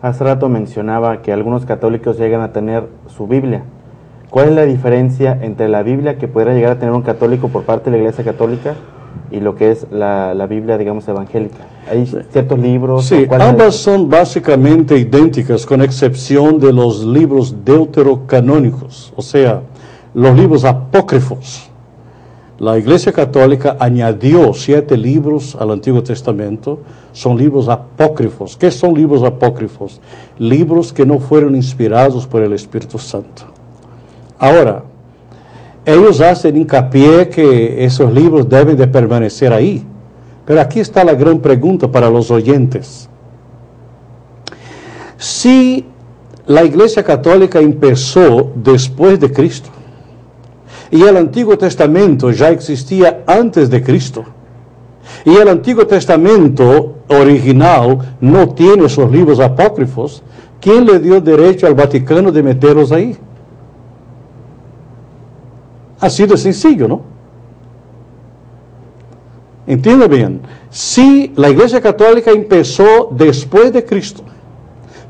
Hace rato mencionaba que algunos católicos llegan a tener su Biblia. ¿Cuál es la diferencia entre la Biblia que pudiera llegar a tener un católico por parte de la Iglesia Católica y lo que es la Biblia, digamos, evangélica? ¿Hay ciertos libros? Sí, ambas son básicamente idénticas, con excepción de los libros deuterocanónicos, o sea, los libros apócrifos. La Iglesia Católica añadió 7 libros al Antiguo Testamento, son libros apócrifos. ¿Qué son libros apócrifos? Libros que no fueron inspirados por el Espíritu Santo. Ahora, ellos hacen hincapié que esos libros deben de permanecer ahí. Pero aquí está la gran pregunta para los oyentes. Si la Iglesia Católica empezó después de Cristo, y el Antiguo Testamento ya existía antes de Cristo, y el Antiguo Testamento original no tiene esos libros apócrifos, ¿quién le dio derecho al Vaticano de meterlos ahí? Así de sencillo, ¿no? Entienda bien, si la Iglesia Católica empezó después de Cristo,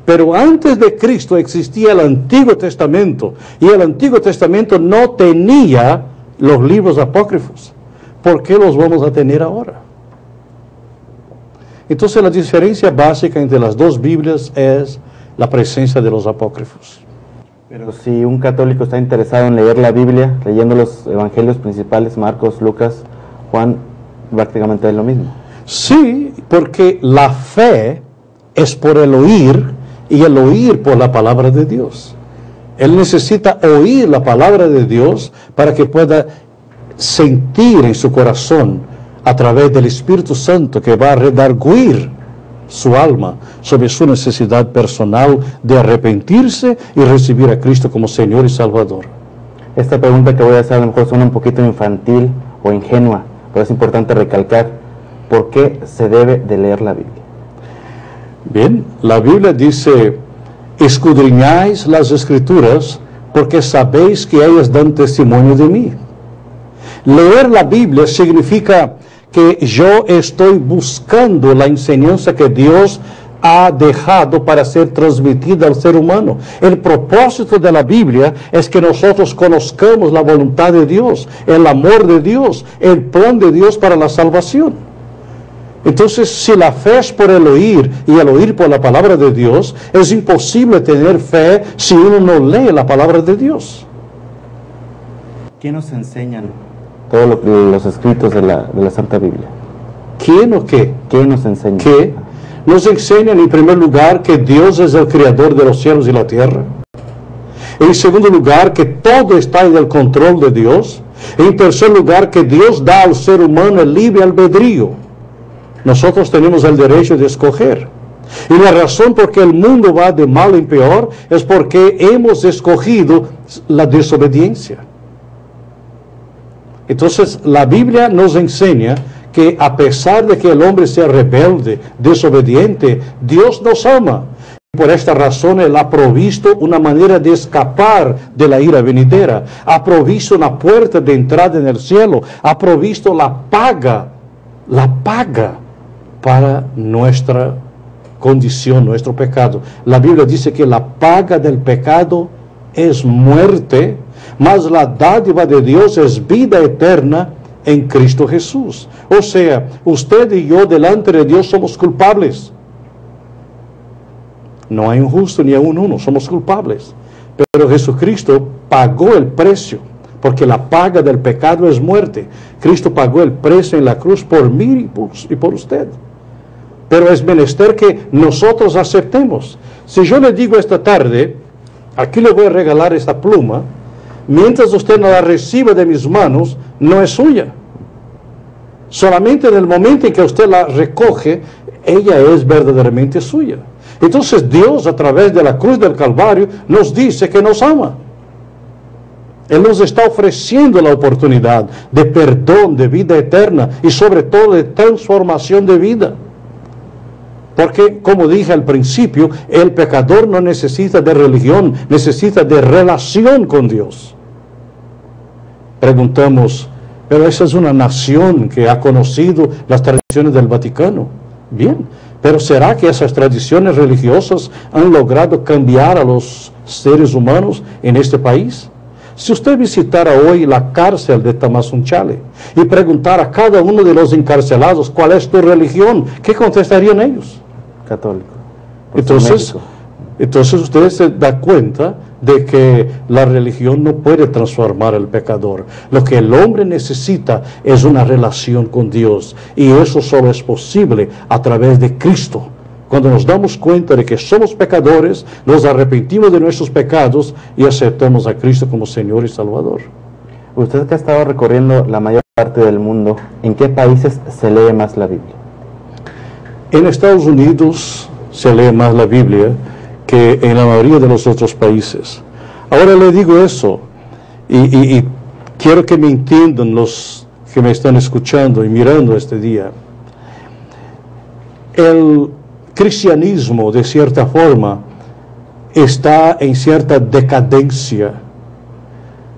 pero antes de Cristo existía el Antiguo Testamento, y el Antiguo Testamento no tenía los libros apócrifos, ¿por qué los vamos a tener ahora? Entonces la diferencia básica entre las dos Biblias es la presencia de los apócrifos. Pero si un católico está interesado en leer la Biblia, leyendo los evangelios principales, Marcos, Lucas, Juan, prácticamente es lo mismo. Sí, porque la fe es por el oír, y el oír por la palabra de Dios. Él necesita oír la palabra de Dios para que pueda sentir en su corazón, a través del Espíritu Santo, que va a redarguir su alma sobre su necesidad personal de arrepentirse y recibir a Cristo como Señor y Salvador. Esta pregunta que voy a hacer a lo mejor suena un poquito infantil o ingenua, pero es importante recalcar: ¿por qué se debe de leer la Biblia? Bien, la Biblia dice: escudriñáis las Escrituras porque sabéis que ellas dan testimonio de mí. Leer la Biblia significa que yo estoy buscando la enseñanza que Dios ha dejado para ser transmitida al ser humano. El propósito de la Biblia es que nosotros conozcamos la voluntad de Dios, el amor de Dios, el plan de Dios para la salvación. Entonces, si la fe es por el oír y el oír por la palabra de Dios, es imposible tener fe si uno no lee la palabra de Dios. ¿Qué nos enseñan todos los escritos de la Santa Biblia? ¿Quién o qué? ¿Qué nos enseñan? ¿Qué? Nos enseñan en primer lugar que Dios es el creador de los cielos y la tierra. En segundo lugar, que todo está en el control de Dios. En tercer lugar, que Dios da al ser humano el libre albedrío. Nosotros tenemos el derecho de escoger. Y la razón por que el mundo va de mal en peor es porque hemos escogido la desobediencia. Entonces, la Biblia nos enseña que a pesar de que el hombre sea rebelde, desobediente, Dios nos ama. Por esta razón, Él ha provisto una manera de escapar de la ira venidera. Ha provisto una puerta de entrada en el cielo. Ha provisto la paga para nuestra condición, nuestro pecado. La Biblia dice que la paga del pecado es muerte, mas la dádiva de Dios es vida eterna en Cristo Jesús. O sea, usted y yo delante de Dios somos culpables. No hay un justo ni aún uno, somos culpables. Pero Jesucristo pagó el precio, porque la paga del pecado es muerte. Cristo pagó el precio en la cruz por mí y por usted. Pero es menester que nosotros aceptemos. Si yo le digo esta tarde, aquí le voy a regalar esta pluma, mientras usted no la reciba de mis manos, no es suya. Solamente en el momento en que usted la recoge, ella es verdaderamente suya. Entonces Dios, a través de la cruz del Calvario, nos dice que nos ama. Él nos está ofreciendo la oportunidad de perdón, de vida eterna y sobre todo de transformación de vida. Porque, como dije al principio, el pecador no necesita de religión, necesita de relación con Dios. Preguntamos, pero esa es una nación que ha conocido las tradiciones del Vaticano. Bien, Pero ¿será que esas tradiciones religiosas han logrado cambiar a los seres humanos en este país? Si usted visitara hoy la cárcel de Tamazunchale y preguntara a cada uno de los encarcelados cuál es tu religión, ¿qué contestarían ellos? Católico. Entonces usted se da cuenta de que la religión no puede transformar al pecador. Lo que el hombre necesita es una relación con Dios, y eso solo es posible a través de Cristo. Cuando nos damos cuenta de que somos pecadores, nos arrepentimos de nuestros pecados y aceptamos a Cristo como Señor y Salvador. Usted que ha estado recorriendo la mayor parte del mundo, ¿en qué países se lee más la Biblia? En Estados Unidos se lee más la Biblia que en la mayoría de los otros países. Ahora le digo eso, y quiero que me entiendan los que me están escuchando y mirando este día. El cristianismo, de cierta forma, está en cierta decadencia,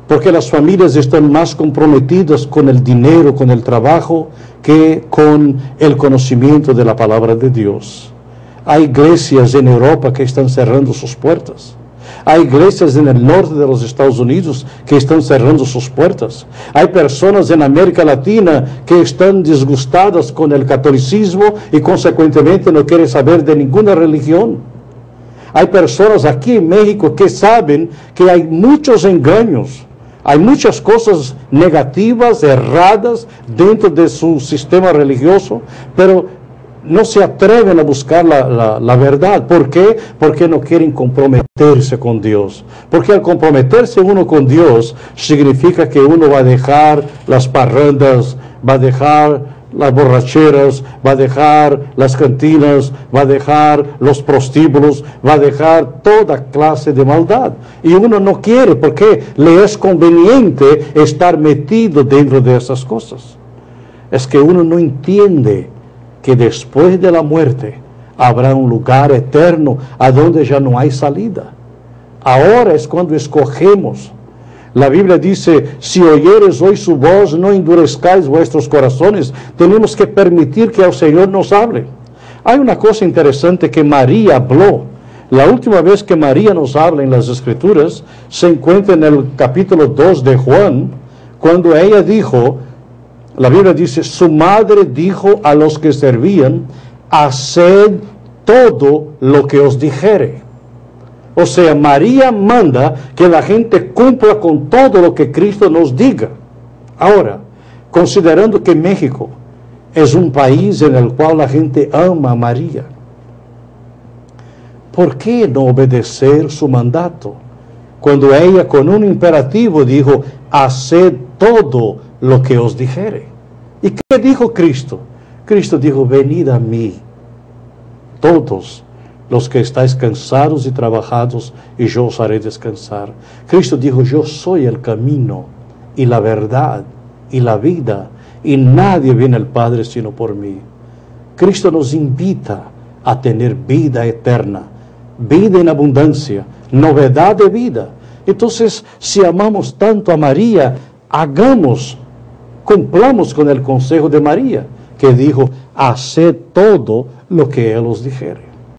porque las familias están más comprometidas con el dinero, con el trabajo, que con el conocimiento de la palabra de Dios. Hay iglesias en Europa que están cerrando sus puertas. Hay iglesias en el norte de los Estados Unidos que están cerrando sus puertas. Hay personas en América Latina que están disgustadas con el catolicismo y consecuentemente no quieren saber de ninguna religión. Hay personas aquí en México que saben que hay muchos engaños, hay muchas cosas negativas, erradas dentro de su sistema religioso, pero no se atreven a buscar la verdad. ¿Por qué? Porque no quieren comprometerse con Dios. Porque al comprometerse uno con Dios, significa que uno va a dejar las parrandas, va a dejar las borracheras, va a dejar las cantinas, va a dejar los prostíbulos, va a dejar toda clase de maldad. Y uno no quiere, porque le es conveniente estar metido dentro de esas cosas. Es que uno no entiende que después de la muerte habrá un lugar eterno a donde ya no hay salida. Ahora es cuando escogemos. La Biblia dice, si oyeres hoy su voz, no endurezcáis vuestros corazones. Tenemos que permitir que el Señor nos hable. Hay una cosa interesante que María habló. La última vez que María nos habla en las Escrituras se encuentra en el capítulo 2 de Juan, cuando ella dijo, la Biblia dice, su madre dijo a los que servían, haced todo lo que os dijere. O sea, María manda que la gente cumpla con todo lo que Cristo nos diga. Ahora, considerando que México es un país en el cual la gente ama a María, ¿por qué no obedecer su mandato? Cuando ella con un imperativo dijo, haced todo lo que os dijere. ¿Y qué dijo Cristo? Cristo dijo, venid a mí, todos los que estáis cansados y trabajados, y yo os haré descansar. Cristo dijo, yo soy el camino, y la verdad, y la vida, y nadie viene al Padre sino por mí. Cristo nos invita a tener vida eterna, vida en abundancia, novedad de vida. Entonces, si amamos tanto a María, cumplamos con el consejo de María, que dijo, haced todo lo que Él os dijere.